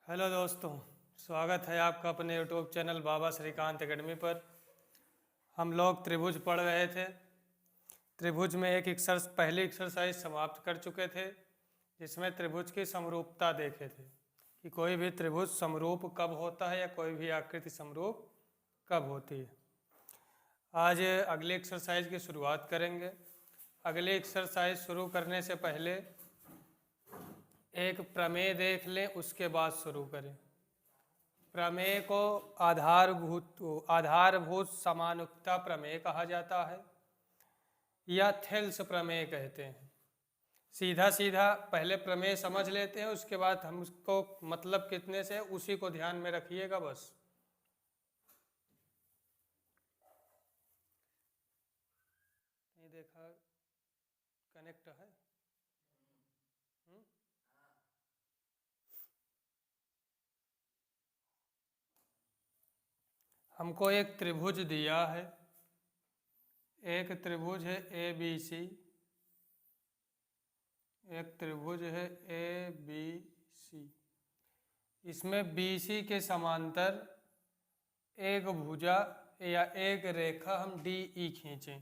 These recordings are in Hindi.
हेलो दोस्तों, स्वागत है आपका अपने यूट्यूब चैनल बाबा श्रीकांत एकेडमी पर। हम लोग त्रिभुज पढ़ रहे थे। त्रिभुज में पहली एक्सरसाइज समाप्त कर चुके थे, जिसमें त्रिभुज की समरूपता देखे थे कि कोई भी त्रिभुज समरूप कब होता है या कोई भी आकृति समरूप कब होती है। आज अगली एक्सरसाइज की शुरुआत करेंगे। अगली एक्सरसाइज शुरू करने से पहले एक प्रमेय देख लें, उसके बाद शुरू करें। प्रमेय को आधारभूत समानुक्ता प्रमेय कहा जाता है या थेल्स प्रमेय कहते हैं। सीधा सीधा पहले प्रमेय समझ लेते हैं, उसके बाद हम उसको मतलब कितने से उसी को ध्यान में रखिएगा बस। नहीं देखा, कनेक्ट है। हमको एक त्रिभुज दिया है, एक त्रिभुज है ए बी सी, एक त्रिभुज है ए बी सी। इसमें बी सी के समांतर एक भुजा या एक रेखा हम डी ई खींचें।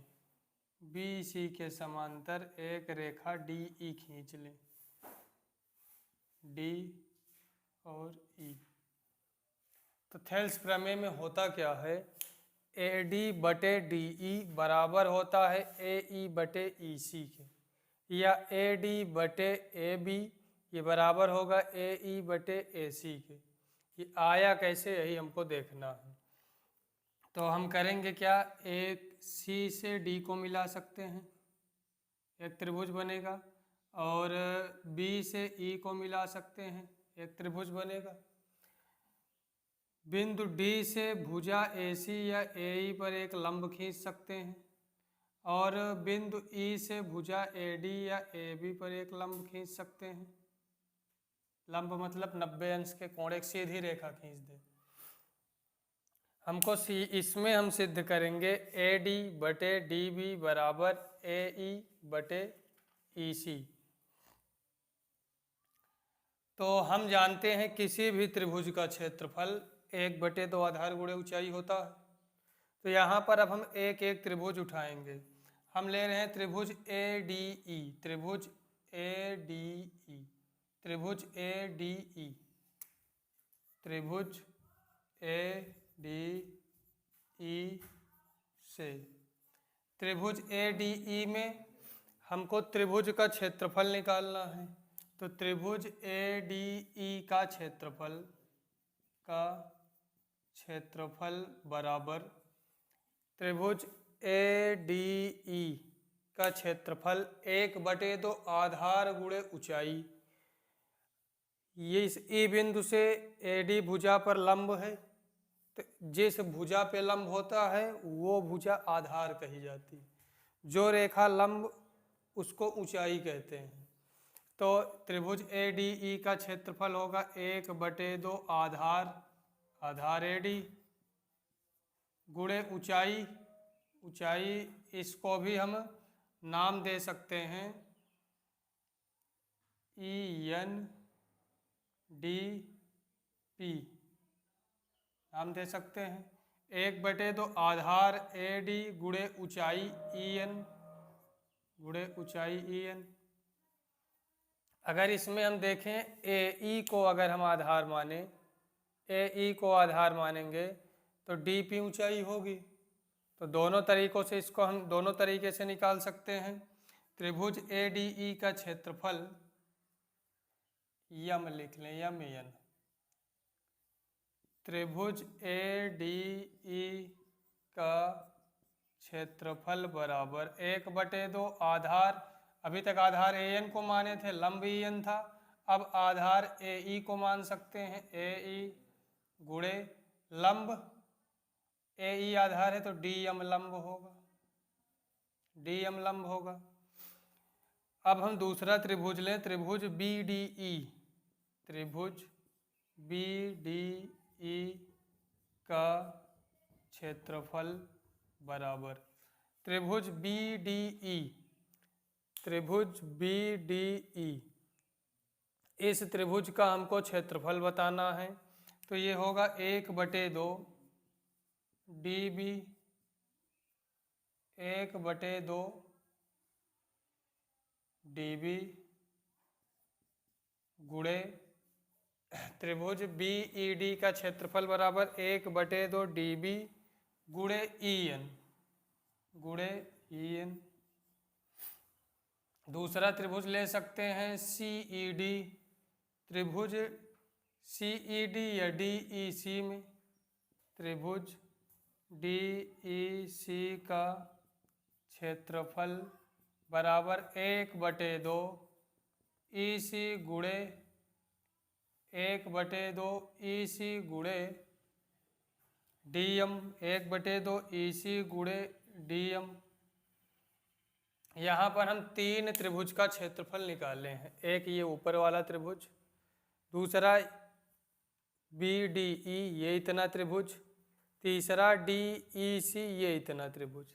बी सी के समांतर एक रेखा डी ई खींच लें, डी और ई। तो थेल्स प्रमेय में होता क्या है, ए डी बटे डी ई बराबर होता है ए ई बटे ई सी के, या ए डी बटे ए बी ये बराबर होगा ए ई बटे ए सी के। ये आया कैसे, यही हमको देखना है। तो हम करेंगे क्या, एक सी से डी को मिला सकते हैं, एक त्रिभुज बनेगा, और बी से ई को मिला सकते हैं, एक त्रिभुज बनेगा। बिंदु डी से भुजा ए सी या ए ई पर एक लंब खींच सकते हैं, और बिंदु ई से भुजा ए डी या ए बी पर एक लंब खींच सकते हैं। लंब मतलब 90 अंश के कोण, एक सीधी रेखा खींच दे। हमको इसमें हम सिद्ध करेंगे ए डी बटे डी बी बराबर ए ई बटे ई सी। तो हम जानते हैं किसी भी त्रिभुज का क्षेत्रफल 1/2 आधार गुणे ऊंचाई होता है। तो यहाँ पर अब हम एक एक त्रिभुज उठाएंगे। हम ले रहे हैं त्रिभुज ए डी ई, त्रिभुज ए डी ई, त्रिभुज ए डी ई, त्रिभुज ए डी ई से। त्रिभुज ए डी ई में हमको त्रिभुज का क्षेत्रफल निकालना है। तो त्रिभुज ए डी ई का क्षेत्रफल बराबर त्रिभुज ए डी ई का क्षेत्रफल 1/2 आधार गुणे ऊंचाई। ये इस ई बिंदु से ए डी भुजा पर लंब है, तो जिस भुजा पे लंब होता है वो भुजा आधार कही जाती है। जो रेखा लंब उसको ऊंचाई कहते हैं। तो त्रिभुज ए डी ई का क्षेत्रफल होगा 1/2 आधार ए डी गुणे ऊंचाई। ऊंचाई इसको भी हम नाम दे सकते हैं ई एन डी पी, नाम दे सकते हैं। 1/2 आधार ए डी गुणे ऊंचाई ई एन, गुणे ऊंचाई ई एन। अगर इसमें हम देखें ए ई को अगर हम आधार माने, ए ई को आधार मानेंगे तो डी पी ऊंचाई होगी। तो दोनों तरीकों से इसको हम दोनों तरीके से निकाल सकते हैं। त्रिभुज ए डी ई का क्षेत्रफल यम लिख लें, यम एन। त्रिभुज ए डी ई का क्षेत्रफल बराबर 1/2 आधार, अभी तक आधार ए एन को माने थे, लंब ई एन था। अब आधार ए ई को मान सकते हैं, ए ई गुणे लंब, ए ई आधार है तो डी एम लंब होगा, डी एम लंब होगा। अब हम दूसरा त्रिभुज लें, त्रिभुज बी डी ई, त्रिभुज बी डी ई का क्षेत्रफल बराबर त्रिभुज बी डी ई, त्रिभुज बी डी ई इस त्रिभुज का हमको क्षेत्रफल बताना है, तो ये होगा 1/2 DB 1/2 DB गुणे त्रिभुज BED का क्षेत्रफल बराबर 1/2 DB गुणे EN। दूसरा त्रिभुज ले सकते हैं CED, त्रिभुज CED या DEC में त्रिभुज DEC का क्षेत्रफल बराबर 1/2 EC गुणे 1/2 EC गुणे DM 1/2 EC गुणे DM। यहाँ पर हम 3 त्रिभुज का क्षेत्रफल निकाले हैं। एक ये ऊपर वाला त्रिभुज, दूसरा BDE ये इतना त्रिभुज, तीसरा DEC ये इतना त्रिभुज।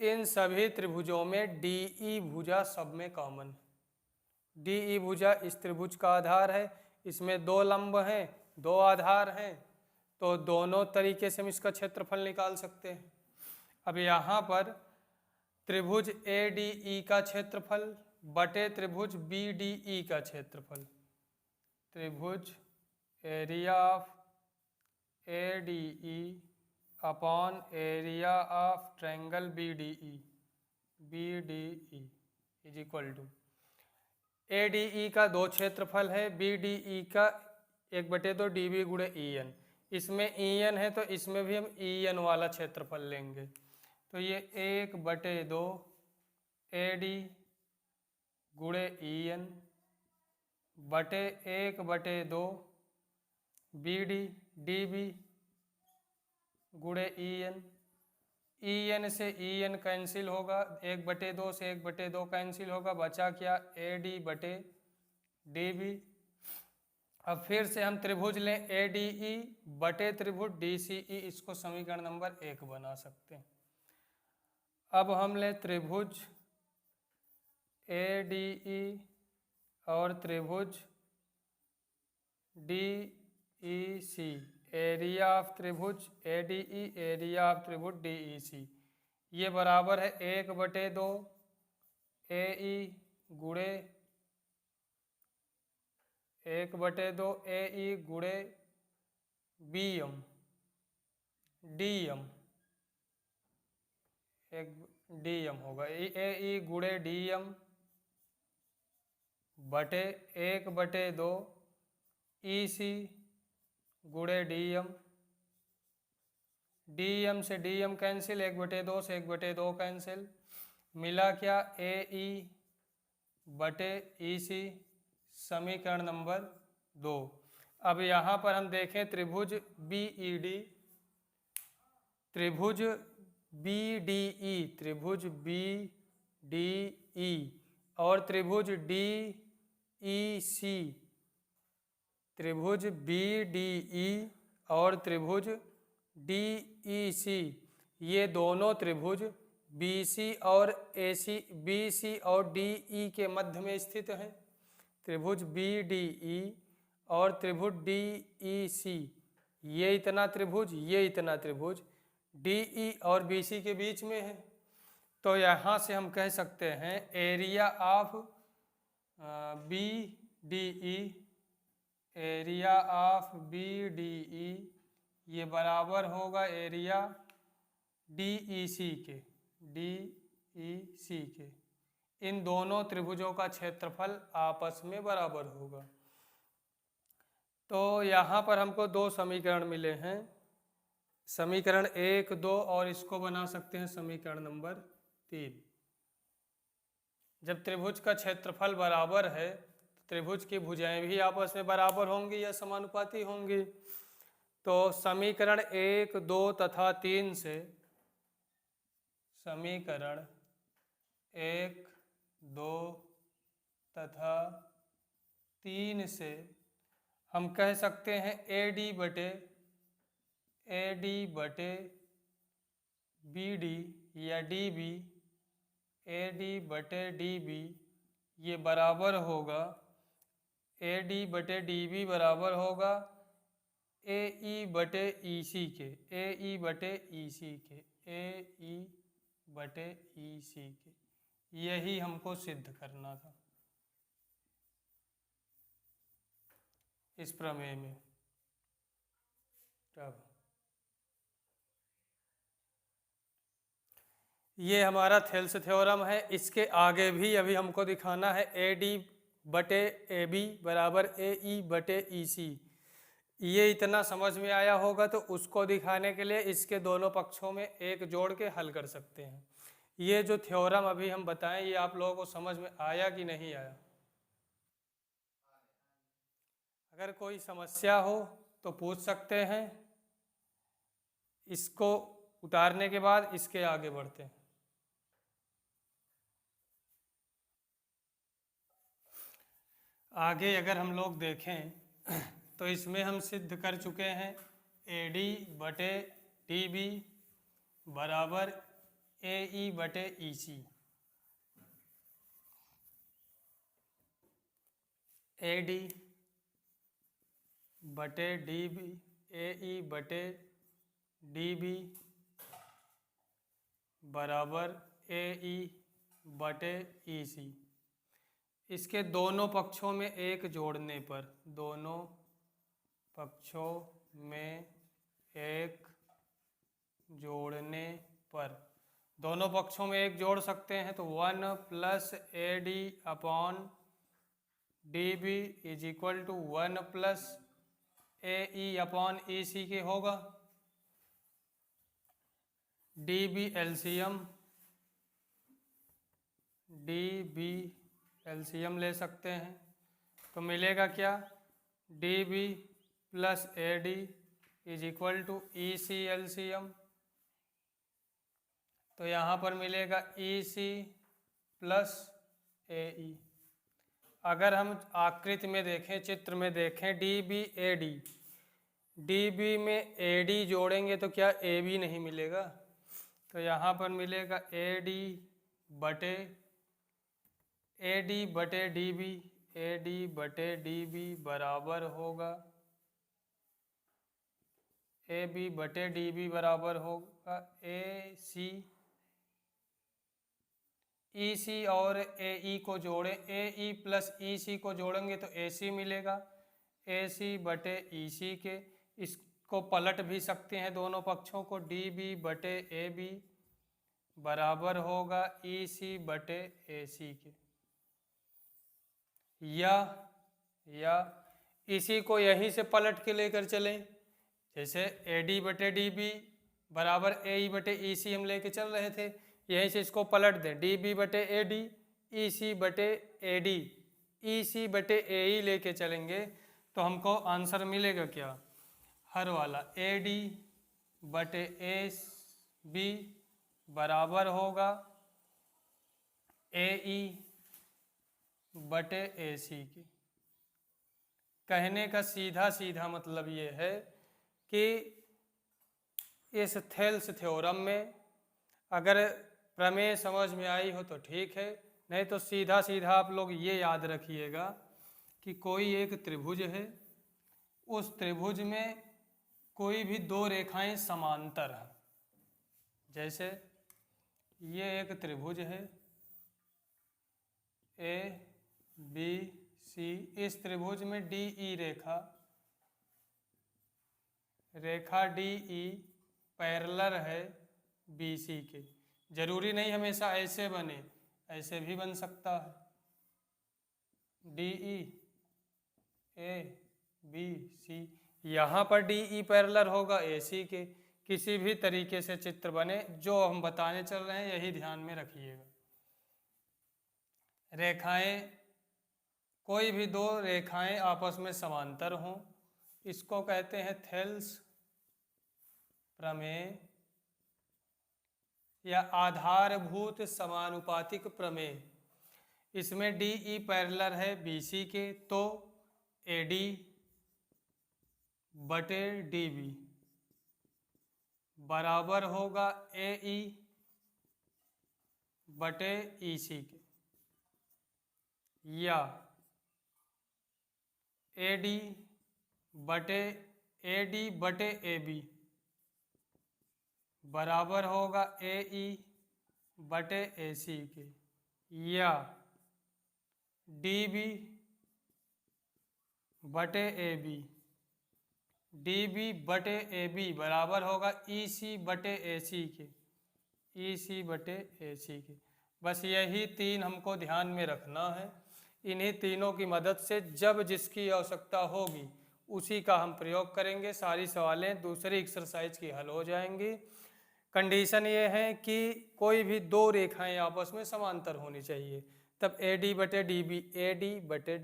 इन सभी त्रिभुजों में DE भुजा सब में कॉमन है। DE भुजा इस त्रिभुज का आधार है, इसमें 2 लंब हैं, 2 आधार हैं, तो दोनों तरीके से हम इसका क्षेत्रफल निकाल सकते हैं। अब यहाँ पर त्रिभुज ADE का क्षेत्रफल बटे त्रिभुज BDE का क्षेत्रफल, त्रिभुज area of ADE upon area of triangle BDE is equal to ADE का 2 क्षेत्रफल है, BDE का 1/2 DB गुणे EN। इसमें EN है तो इसमें भी हम EN वाला क्षेत्रफल लेंगे, तो ये 1/2 AD गुणे EN बटे 1/2 BD DB गुणे EN से EN कैंसिल होगा, 1/2 से 1/2 कैंसिल होगा, बचा क्या AD बटे DB। अब फिर से हम त्रिभुज लें ADE बटे त्रिभुज DCE, इसको समीकरण नंबर 1 बना सकते हैं। अब हम लें त्रिभुज ADE और त्रिभुज DEC, एरिया ऑफ त्रिभुज ADE एरिया ऑफ त्रिभुज DEC, ये बराबर है 1/2 AE गुणे 1/2 AE गुणे BM DM, एक DM होगा AE गुणे DM बटे 1/2 EC गुणे DM से DM कैंसिल, 1/2 से 1/2 कैंसिल, मिला क्या AE बटे EC, समीकरण नंबर 2। अब यहाँ पर हम देखें त्रिभुज BED, त्रिभुज BDE, त्रिभुज BDE और त्रिभुज DEC, त्रिभुज BDE और त्रिभुज DEC, ये दोनों त्रिभुज BC और DE के मध्य में स्थित हैं। त्रिभुज BDE और त्रिभुज DEC, ये इतना त्रिभुज, ये इतना त्रिभुज DE और BC के बीच में है। तो यहाँ से हम कह सकते हैं area of BDE, area of BDE ये बराबर होगा एरिया DEC के। इन दोनों त्रिभुजों का क्षेत्रफल आपस में बराबर होगा। तो यहाँ पर हमको 2 समीकरण मिले हैं, समीकरण 1, 2 और इसको बना सकते हैं समीकरण नंबर 3। जब त्रिभुज का क्षेत्रफल बराबर है तो त्रिभुज की भुजाएं भी आपस में बराबर होंगी या समानुपाती होंगी। तो समीकरण 1, 2 तथा 3 से, समीकरण 1, 2 तथा 3 से हम कह सकते हैं AD बटे BD या DB, AD बटे DB ये बराबर होगा ए डी बटे डी बी बराबर होगा ए ई बटे ई सी के, ए ई बटे ई सी के, ए ई बटे ई सी के। यही हमको सिद्ध करना था इस प्रमेय में। तब ये हमारा थेल्स थ्योरम है। इसके आगे भी अभी हमको दिखाना है ए डी बटे ए बी बराबर ए ई बटे ई सी। ये इतना समझ में आया होगा तो उसको दिखाने के लिए इसके दोनों पक्षों में एक जोड़ के हल कर सकते हैं। ये जो थ्योरम अभी हम बताएं ये आप लोगों को समझ में आया कि नहीं आया? अगर कोई समस्या हो तो पूछ सकते हैं। इसको उतारने के बाद इसके आगे बढ़ते हैं। आगे अगर हम लोग देखें तो इसमें हम सिद्ध कर चुके हैं ए डी बटे डी बी बराबर ए ई बटे ई सी। ए डी बटे डी बी, ए ई बटे डी बी बराबर ए ई बटे ई सी। इसके दोनों पक्षों में एक जोड़ने पर, दोनों पक्षों में एक जोड़ने पर, दोनों पक्षों में एक जोड़ सकते हैं तो 1 plus A D upon D B is equal to 1 plus A E upon E C के होगा। D B LCM, D B LCM ले सकते हैं तो मिलेगा क्या? D B plus A D is equal to E C LCM. तो यहाँ पर मिलेगा ई सी प्लस ए ई। अगर हम आकृति में देखें, चित्र में देखें D B A D, D B में ए डी जोड़ेंगे तो क्या ए बी नहीं मिलेगा? तो यहाँ पर मिलेगा ए डी बटे डी बी, ए डी बटे डी बी बराबर होगा ए बी बटे डी बी बराबर होगा ए सी। ई सी और ए ई को जोड़ें, ए ई प्लस ई सी को जोड़ेंगे तो ए सी मिलेगा, ए सी बटे ई सी के। इसको पलट भी सकते हैं दोनों पक्षों को, डी बी बटे ए बी बराबर होगा ई सी बटे ए सी के। या इसी को यहीं से पलट के लेकर चलें, जैसे ए डी बटे डी बी बराबर ए ई बटे ई सी हम लेके चल रहे थे, यहीं से इसको पलट दें, डी बी बटे ए डी, ई सी बटे ए डी, ई सी बटे ए ई लेके चलेंगे तो हमको आंसर मिलेगा क्या? हर वाला ए डी बटे ए बी बराबर होगा ए ई बटे ए सी के। कहने का सीधा सीधा मतलब ये है कि इस थेल्स थ्योरम में अगर प्रमेय समझ में आई हो तो ठीक है, नहीं तो सीधा सीधा आप लोग ये याद रखिएगा कि कोई एक त्रिभुज है, उस त्रिभुज में कोई भी दो रेखाएं समांतर हैं। जैसे ये एक त्रिभुज है ए बी सी, इस त्रिभुज में डी ई रेखा डी ई पैरेलल है बी सी के। जरूरी नहीं हमेशा ऐसे बने, ऐसे भी बन सकता है D E A B C. यहाँ पर डी ई पैरेलल होगा ए सी के। किसी भी तरीके से चित्र बने, जो हम बताने चल रहे हैं यही ध्यान में रखिएगा। रेखाएं, कोई भी दो रेखाएं आपस में समांतर हों, इसको कहते हैं थेल्स प्रमेय या आधारभूत समानुपातिक प्रमेय। इसमें डी ई पैरेलल है बी सी के, तो ए डी बटे डी बी बराबर होगा ए ई बटे ई सी के। या AD बटे AB बराबर होगा AE बटे AC के, या DB बटे AB बराबर होगा EC बटे AC के, EC बटे AC के। बस यही तीन हमको ध्यान में रखना है। इन्हीं तीनों की मदद से जब जिसकी आवश्यकता होगी उसी का हम प्रयोग करेंगे। सारी सवालें दूसरी एक्सरसाइज की हल हो जाएंगी। कंडीशन ये है कि कोई भी दो रेखाएं आपस में समांतर होनी चाहिए, तब AD बटे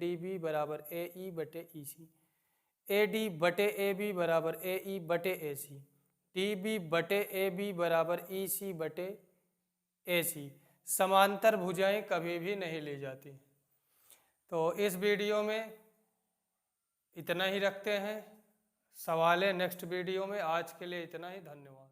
DB बराबर AE बटे EC, AD बटे AB बराबर AE बटे AC, DB बटे AB बराबर EC बटे AC। समांतर भुजाएं कभी भी नहीं ली जाती। तो इस वीडियो में इतना ही रखते हैं। सवालें नेक्स्ट वीडियो में। आज के लिए इतना ही। धन्यवाद।